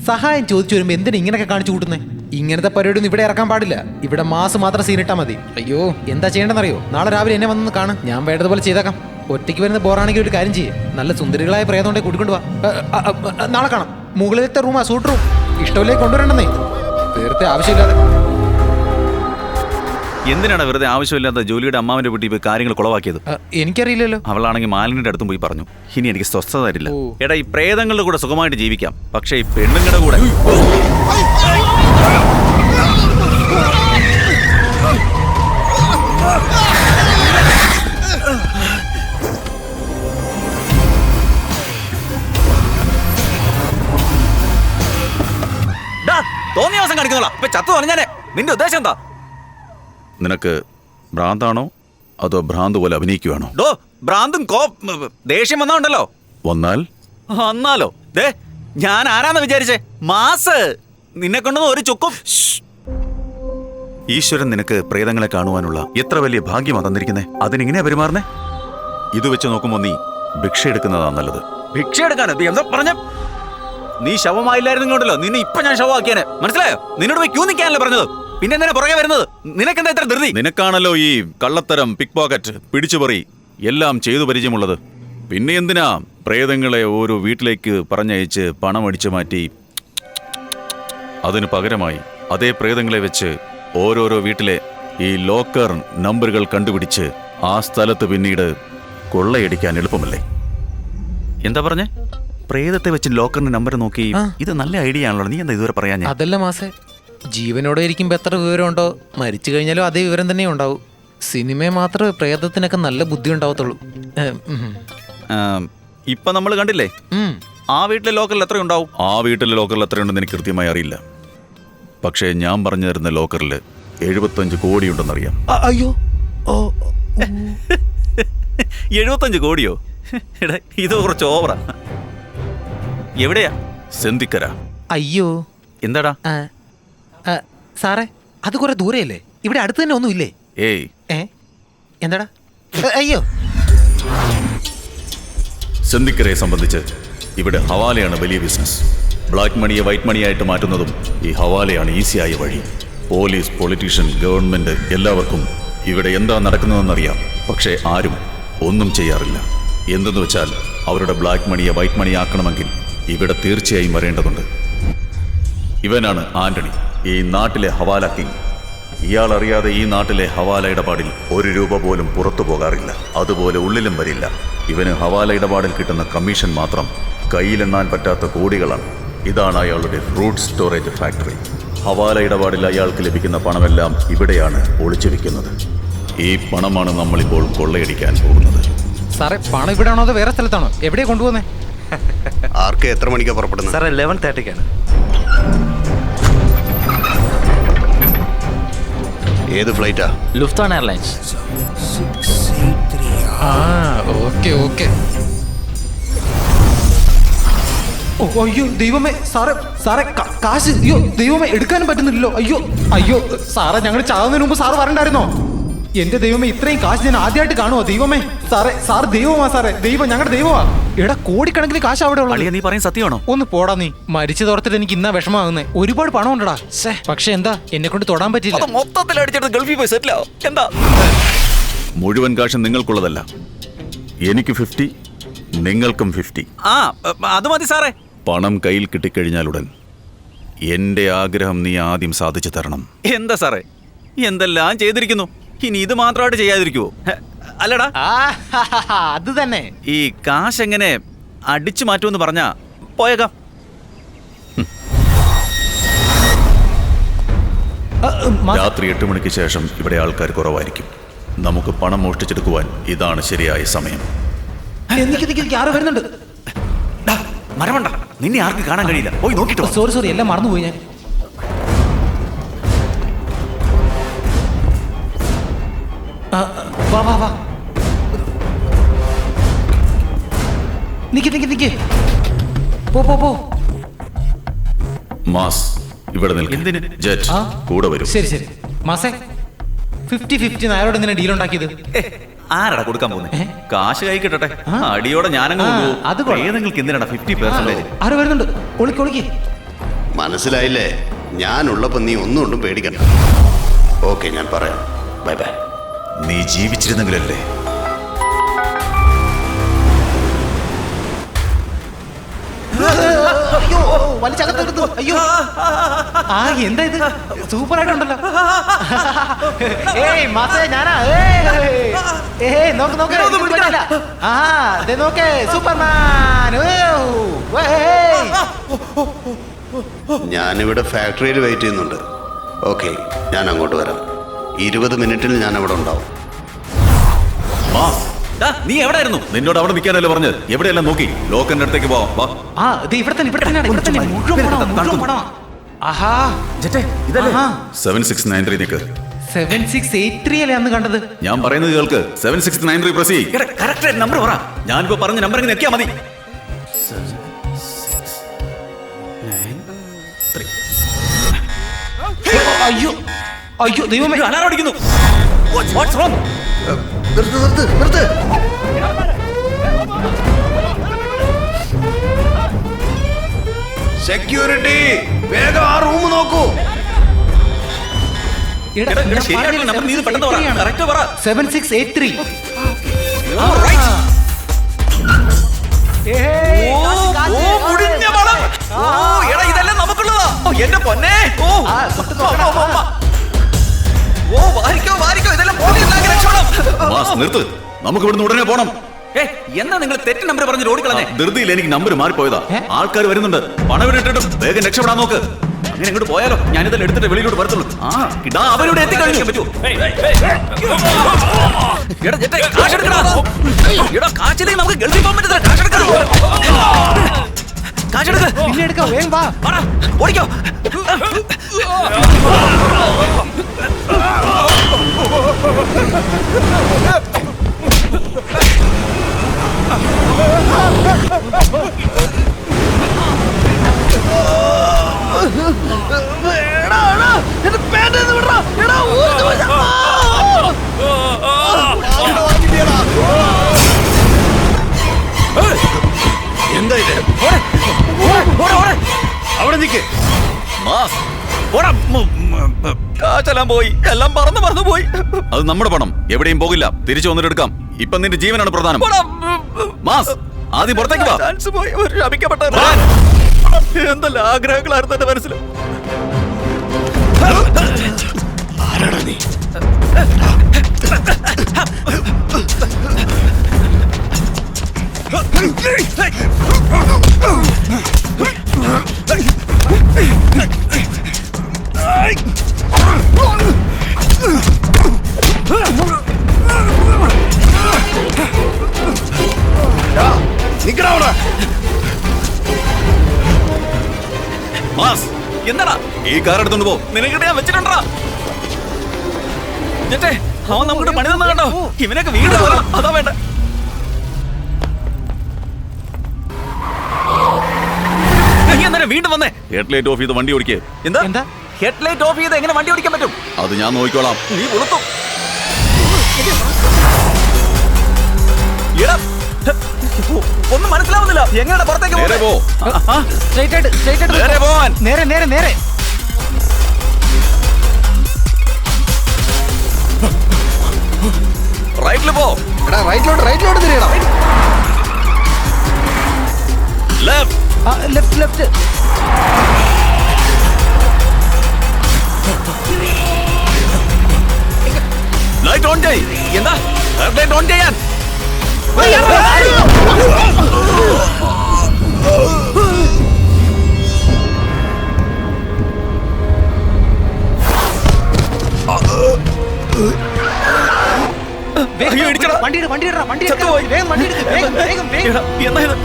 സഹായം ചോദിച്ചു വരുമ്പോ എന്തിനാ ഇങ്ങനെയൊക്കെ കാണിച്ചു കൂട്ടുന്നേ? ഇങ്ങനത്തെ പരിപാടിയൊന്നും ഇവിടെ ഇറക്കാൻ പാടില്ല. ഇവിടെ മാസ് മാത്രം സീനിട്ടാ മതി. അയ്യോ, എന്താ ചെയ്യേണ്ടെന്നറിയോ? നാളെ രാവിലെ എന്നെ വന്നൊന്ന് കാണാം, ഞാൻ വേണ്ടതുപോലെ ചെയ്തേക്കാം. ഒറ്റയ്ക്ക് വരുന്ന ബോറാണെങ്കിൽ ഒരു കാര്യം ചെയ്യേ, നല്ല സുന്ദരികളായ പ്രേതോണ്ടെ കൂട്ടിക്കൊണ്ട് വാ. നാളെ കാണാം. മുകളിലത്തെ റൂമാ, സൂട്ട് റൂം. ഇഷ്ടമില്ലേ കൊണ്ടുവരണ്ടെന്നേ, തീർത്തെ ആവശ്യമില്ലാതെ. എന്തിനാണ് വെറുതെ ആവശ്യമില്ലാത്ത ജോലിയുടെ അമ്മാവിന്റെ വീട്ടിൽ പോയി കാര്യങ്ങൾ കുളവാക്കിയത്? എനിക്കറിയില്ലല്ലോ. അവളാണെങ്കിൽ മാലിന്യയുടെ അടുത്തും പോയി പറഞ്ഞു, ഇനി എനിക്ക് സ്വസ്ഥത തരില്ല. എടാ, ഈ പ്രേതങ്ങളുടെ കൂടെ സുഖമായിട്ട് ജീവിക്കാം, പക്ഷേ ഈ പെണ്ണുങ്ങളുടെ കൂടെ തോന്നിയ ദിവസം കാണിക്കുന്നോളാം. ഇപ്പൊ ചത്തു പറഞ്ഞാലേ നിന്റെ ഉദ്ദേശം എന്താ? നിനക്ക് ഭ്രാന്താണോ അതോ ഭ്രാന്ത് പോലെ അഭിനയിക്കുവാണോ? ഭ്രാന്തും ദേഷ്യം വന്നാണ്ടല്ലോ. വന്നാലോ? ദേ, ഞാൻ ആരാന്ന് വിചാരിച്ചേ? മാസ്. നിന്നെ കൊണ്ടൊന്നും ഒരു ചുക്കും. ഈശ്വരൻ നിനക്ക് പ്രേതങ്ങളെ കാണുവാനുള്ള എത്ര വലിയ ഭാഗ്യമാ തന്നിരിക്കുന്നേ. അതിനെങ്ങനെയാ പെരുമാറുന്നേ? ഇത് വെച്ച് നോക്കുമ്പോ നീ ഭിക്ഷ എടുക്കുന്നതാ നല്ലത്. ഭിക്ഷ എടുക്കാനോ? എന്താ പറഞ്ഞ? നീ ശവമായില്ലായിരുന്നുണ്ടല്ലോ, നിന്നെ ഇപ്പൊ ഞാൻ ശവമാക്കിയാനെ. മനസ്സിലായോ? നിന്നോട് പോയി ക്യൂ നിൽക്കാനല്ലേ പറഞ്ഞത്? പിന്നെ എന്തിനാ പുറകെ വരുന്നത്? നിനക്കെന്താ ഇത്ര ധൃതി? നിനക്കാണല്ലോ ഈ കള്ളത്തരം, പിക് പോക്കറ്റ്, പിടിച്ചുപറി എല്ലാം ചെയ്തു പരിചയമുള്ളത്. പിന്നെ എന്തിനാ പ്രേതങ്ങളെ ഓരോ വീട്ടിലേക്ക് പറഞ്ഞയച്ച് പണം അടിച്ചു മാറ്റി? അതിനു പകരമായി അതേ പ്രേതങ്ങളെ വെച്ച് ഓരോരോ വീട്ടിലെ ഈ ലോക്കർ നമ്പറുകൾ കണ്ടുപിടിച്ച് ആ സ്ഥലത്ത് പിന്നീട് കൊള്ളയടിക്കാൻ എളുപ്പമല്ലേ? എന്താ പറഞ്ഞേ? പ്രേതത്തെ വെച്ച് ലോക്കറിന്റെ നമ്പർ നോക്കി. ഇത് നല്ല ഐഡിയ ആണല്ലോ. നീ എന്താ ഇതുവരെ പറയാൻ? അതല്ല മാസേ, ജീവനോടെ ഇരിക്കുമ്പോൾ എത്ര വിവരമുണ്ടോ, മരിച്ചു കഴിഞ്ഞാലും അതേ വിവരം തന്നെ ഉണ്ടാവും. സിനിമയെ മാത്രമേ പ്രേതത്തിനൊക്കെ നല്ല ബുദ്ധി ഉണ്ടാവത്തുള്ളൂ. ഇപ്പൊ നമ്മൾ കണ്ടില്ലേ, ആ വീട്ടിലെ ലോക്കറിൽ എത്ര ഉണ്ടാവും? ആ വീട്ടിലെ ലോക്കറിൽ എത്രയുണ്ടെന്ന് എനിക്ക് കൃത്യമായി അറിയില്ല. പക്ഷേ ഞാൻ പറഞ്ഞു തരുന്ന ലോക്കറിൽ 75 കോടി ഉണ്ടെന്നറിയാം. അയ്യോ, 75 കോടിയോ? ഇത് കുറച്ച് ഓവറാ. എവിടെയാ? സെന്തിക്കര. അയ്യോ, എന്താടാ? സാറേ, അത് കുറെ ദൂരെയല്ലേ? ഇവിടെ അടുത്ത് തന്നെ ഒന്നും ഇല്ലേ? ഏയ്, എന്താടാ? അയ്യോ, സെന്തിക്കരയെ സംബന്ധിച്ച് ഇവിടെ ഹവാലയാണ് വലിയ ബിസിനസ്. ബ്ലാക്ക് മണിയെ വൈറ്റ് മണിയായിട്ട് മാറ്റുന്നതും ഈ ഹവാലയാണ് ഈസിയായ വഴി. പോലീസ്, പൊളിറ്റീഷ്യൻ, ഗവൺമെന്റ് എല്ലാവർക്കും ഇവിടെ എന്താ നടക്കുന്നതെന്നറിയാം. പക്ഷേ ആരും ഒന്നും ചെയ്യാറില്ല. എന്തെന്ന് വെച്ചാൽ അവരുടെ ബ്ലാക്ക് മണിയെ വൈറ്റ് മണിയാക്കണമെങ്കിൽ ഇവിടെ തീർച്ചയായും വരേണ്ടതുണ്ട്. ഇവനാണ് ആന്റണി, ഈ നാട്ടിലെ ഹവാല കിങ്. ഇയാൾ അറിയാതെ ഈ നാട്ടിലെ ഹവാല ഇടപാടിൽ 1 രൂപ പോലും പുറത്തു പോകാറില്ല. അതുപോലെ ഉള്ളിലും വരില്ല. ഇവന് ഹവാല ഇടപാടിൽ കിട്ടുന്ന കമ്മീഷൻ മാത്രം കയ്യിലെണ്ണാൻ പറ്റാത്ത കോടികളാണ്. ഇതാണ് അയാളുടെ ഫ്രൂട്ട് സ്റ്റോറേജ് ഫാക്ടറി. ഹവാല ഇടപാടിൽ അയാൾക്ക് ലഭിക്കുന്ന പണമെല്ലാം ഇവിടെയാണ് ഒളിച്ചു വെക്കുന്നത്. ഈ പണമാണ് നമ്മളിപ്പോൾ കൊള്ളയടിക്കാൻ പോകുന്നത്. സാറേ, പണം ഇവിടെ ആണോ അതോ വേറെ സ്ഥലത്താണോ? എവിടെയാ കൊണ്ടുപോകുന്നേ? ആർക്ക് എത്ര മണിക്കാണ് പുറപ്പെടുന്നത്? സാറേ, 11:30-ക്കാണ്. ഏത് ഫ്ലൈറ്റാ? ലുഫ്താൻ എയർലൈൻസ്. ഓക്കെ. അയ്യോ ദൈവമേ, സാറേ കാശ്, അയ്യോ ദൈവമേ, എടുക്കാനും പറ്റുന്നില്ലല്ലോ. അയ്യോ സാറേ, ഞങ്ങൾ ചാകുന്നതിന് മുമ്പ് സാറ് വരണ്ടായിരുന്നോ? എന്റെ ദൈവമേ, ഇത്രയും കാശ് ഞാൻ ആദ്യമായിട്ട് കാണുമോ? ദൈവമേ, സാർ ദൈവമാ സാറേ, ദൈവം ഞങ്ങളുടെ ദൈവമാ. എടാ, കോടിക്കണക്കിന് കാശ് അവിടെ ഉള്ളത്. നീ പറയുന്നത് സത്യമാണോ? ഒന്ന് പോടാ നീ. മരിച്ചതോർത്തിട്ട് എനിക്ക് ഇന്നാ വിഷമാകുന്നേ. ഒരുപാട് പണം ഉണ്ടടാ. പക്ഷെ എന്താ, എന്നെ കൊണ്ട് തൊടാൻ പറ്റില്ല. മൊത്തത്തിൽ അടിച്ചെടുത്ത് ഗൾഫിൽ പോയി സെറ്റിൽ ആവും. എന്താ? മുഴുവൻ കാശും നിങ്ങൾക്കുള്ളതല്ല. എനിക്ക് 50, നിങ്ങൾക്കും 50. അത് മതി സാറേ. പണം കയ്യിൽ കിട്ടിക്കഴിഞ്ഞാലുടൻ എന്റെ ആഗ്രഹം നീ ആദ്യം സാധിച്ചു തരണം. എന്താ സാറേ, എന്തെല്ലാം ചെയ്തിരിക്കുന്നു, ഇനി ഇത് മാത്രമായിട്ട് ചെയ്യാതിരിക്കുവോ? അല്ലടാ, അത് തന്നെ. ഈ കാശ് എങ്ങനെ അടിച്ചു മാറ്റുമെന്ന് പറഞ്ഞാ പോയേക്കാം. രാത്രി 8 മണിക്ക് ശേഷം ഇവിടെ ആൾക്കാർ കുറവായിരിക്കും. നമുക്ക് പണം മോഷ്ടിച്ചെടുക്കുവാൻ ഇതാണ് ശരിയായ സമയം. ആരോ വരുന്നുണ്ട്. മരമണ്ട, നിന്നെ ആർക്കും കാണാൻ കഴിയില്ല. പോയി നോക്കിട്ടോ. സോറി, എല്ലാം മറന്നുപോയി ഞാൻ. വാ. നിക്ക്. പോ. മാസ് ഇവിടെ നിൽക്കും. ജഡ്ജ് കൂടെ വരും. ശരി. മാസേ, 50-50 ആരോട് ഇങ്ങനെ ഡീൽ ഉണ്ടാക്കിയത്? ആരാടാ കൊടുക്കാൻ പോകുന്നത്? കാശ് കൈ കിട്ടട്ടെ, അടിയോടെ ഞാനങ്ങ് കൊണ്ടുപോകും. ഏതെങ്കിലും എന്തിനാണ് 50%? ആരോ വരുന്നുണ്ട്. ഒളിക്ക്. മനസ്സിലായില്ലേ? ഞാനുള്ളപ്പോൾ നീ ഒന്നും പേടിക്കണ്ട. ഓക്കെ, ഞാൻ പറയാം. Bye bye. നീ ജീവിച്ചിരുന്നെങ്കിലല്ലേ. അയ്യോ വലിച്ചകത്തെടുത്തു. അയ്യോ ആ എന്താ ഇത്? സൂപ്പർ ആയിട്ടുണ്ടല്ലോ. ഏയ് മാസേ ഞാനാ. ഏയ് നോക്ക് നോക്ക്. ആ ദേ നോക്ക് സൂപ്പർമാൻ. ഞാനിവിടെ ഫാക്ടറിയിൽ വെയിറ്റ് ചെയ്യുന്നുണ്ട്. ഓക്കെ, ഞാൻ അങ്ങോട്ട് വരാം. 20 മിനിറ്റിൽ ഞാൻ അവിടെ ഉണ്ടാവും. നീ എവിടെയായിരുന്നു? നിന്നോട് അവിടെ നിൽക്കാനല്ലേ പറഞ്ഞത്? എവിടെയെല്ലാം നോക്കി ലോക്കറിന്റെ അടുത്തേക്ക് പോവാം. വാ. ആ ഇത് ഇവിടെ തന്നെ മുഴുവൻ പണം. ആഹാ ജെറ്റേ ഇതല്ലേ? 7693 നിക്ക്. 7683 അല്ലേ അന്ന് കണ്ടത്? ഞാൻ പറയുന്നത് കേൾക്ക്. 7693 പ്രസ് ചെയ്യ്. കറക്റ്റ് നമ്പർ പറ. ഞാനിപ്പോ പറഞ്ഞ നമ്പർ ഇങ്ങനെ നെക്കിയാ മതി. അയ്യോ അയ്യോ ദൈവമേ, അലാറം അടിക്കുന്നു. What's wrong? നിർത്ത്. സെക്യൂരിറ്റി, വേഗം ആ റൂം നോക്കൂ. എടാ, എടാ, ഞാൻ ശരിയായിട്ടുള്ള പറഞ്ഞില്ലേ, number നീ ഇത് പെട്ടെന്ന് പറ. 7683 ആണ്. Correct പറ. 7683. മുടിഞ്ഞ പണം. എടാ ഇതെല്ലാം നമുക്കുള്ളതാ. എന്റെ പൊന്നെ. വാരിക്കോ ഇതെല്ലാം പോലീസിലാക്കി രക്ഷപ്പെടാം. മാസ് നിർത്ത്. നമുക്ക് ഇവിടുന്ന് ഉടനെ പോണം. എന്നാ നിങ്ങൾ തെറ്റ് നമ്പർ പറഞ്ഞ് റോഡ് കളഞ്ഞേ? ധൃതിയിൽ എനിക്ക് നമ്പർ മാറിപ്പോയതാ. ആൾക്കാർ വരുന്നുണ്ട്. പണം ഇട്ടിട്ടും വേഗം രക്ഷപ്പെടാൻ നോക്ക്. അങ്ങനെ ഇങ്ങോട്ട് പോയാലോ? ഞാനിതെല്ലാം എടുത്തിട്ട് വെളിയിലോട്ട് വരത്തുള്ളൂ. ഇടാ അവരോട് എത്തിക്കഴിഞ്ഞു. പറ്റൂ. എടാ ജെറ്റേ, കാശെടുക്കടാ. എടാ കാശിലേക്ക് നമുക്ക് ഗൾഫിൽ പോകാൻ പറ്റത്തില്ല. കാശെടുക്കണോ? കാശെടുക്ക്. പിന്നെ എടുക്കാം, വേഗം വാ. ഓടിക്കോ. എന്താ ഇത്? അവിടെ നിൽക്ക്. കാശെല്ലാം പോയി. എല്ലാം പറന്നു പോയി. അത് നമ്മുടെ പണം എവിടെയും പോകില്ല. തിരിച്ചു വന്നിട്ട് എടുക്കാം. ഇപ്പൊ നിന്റെ ജീവനാണ് പ്രധാനം. മാസ് ആദ്യം പുറത്തേക്ക് വാ. ചാൻസ് പോയി. ഒരു ശപിക്കപ്പെട്ട എന്തെല്ലാം ആഗ്രഹങ്ങളായിരുന്നു എന്റെ മനസ്സിൽ. ആരാടാ നീ? മാസ് എന്താടാ ഈ കാർ എടുത്തോണ്ട് പോ. നിനക്കിട്ട് ഞാൻ വെച്ചിട്ടുണ്ടാ. ജെറ്റേ, അവൻ നമുക്ക് പണി തന്നാ കണ്ടോ? ഇവനൊക്കെ വീട് പോകണം. അതാ വേണ്ട. നീ അന്നേരം വീണ്ടും വന്നേ. ഹെഡ്ലൈറ്റ് ഓഫ് ചെയ്ത് വണ്ടി ഓടിക്കേ. എന്താ? ഹെഡ്ലൈറ്റ് ഓഫ് ചെയ്ത് എങ്ങനെ വണ്ടി ഓടിക്കാൻ പറ്റും? അത് ഞാൻ നോക്കിക്കോളാം. നീ പുറത്തു. ഒന്നും മനസ്സിലാവുന്നില്ല. എങ്ങനെയാണ് പുറത്തേക്ക് നേരെ പോ. സ്ട്രൈറ്റ് ആയിട്ട് നേരെ പോവാൻ. നേരെ റൈറ്റില് പോ. എടാ റൈറ്റിലോട്ട് തിരിയണം. ലെഫ്റ്റ്. ലെഫ്റ്റ്. ലൈറ്റ് ഓൺ ചെയ്. എന്താ ലൈറ്റ് ഓൺ ചെയ്യാൻ. വണ്ടി വേഗം എന്നാ ഇത്?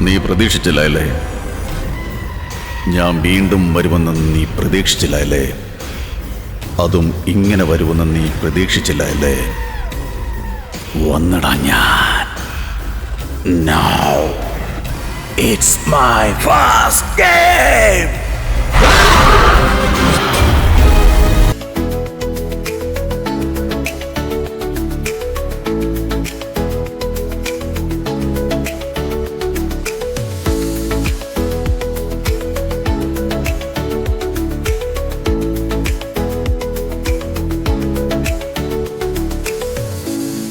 നീ പ്രതീക്ഷിച്ചില്ല അല്ലേ? ഞാൻ വീണ്ടും വരുമെന്ന് നീ പ്രതീക്ഷിച്ചില്ല അല്ലേ? അതും ഇങ്ങനെ വരുമെന്ന് നീ പ്രതീക്ഷിച്ചില്ല അല്ലേ? വന്നടാ ഞാൻ. Now it's my first game.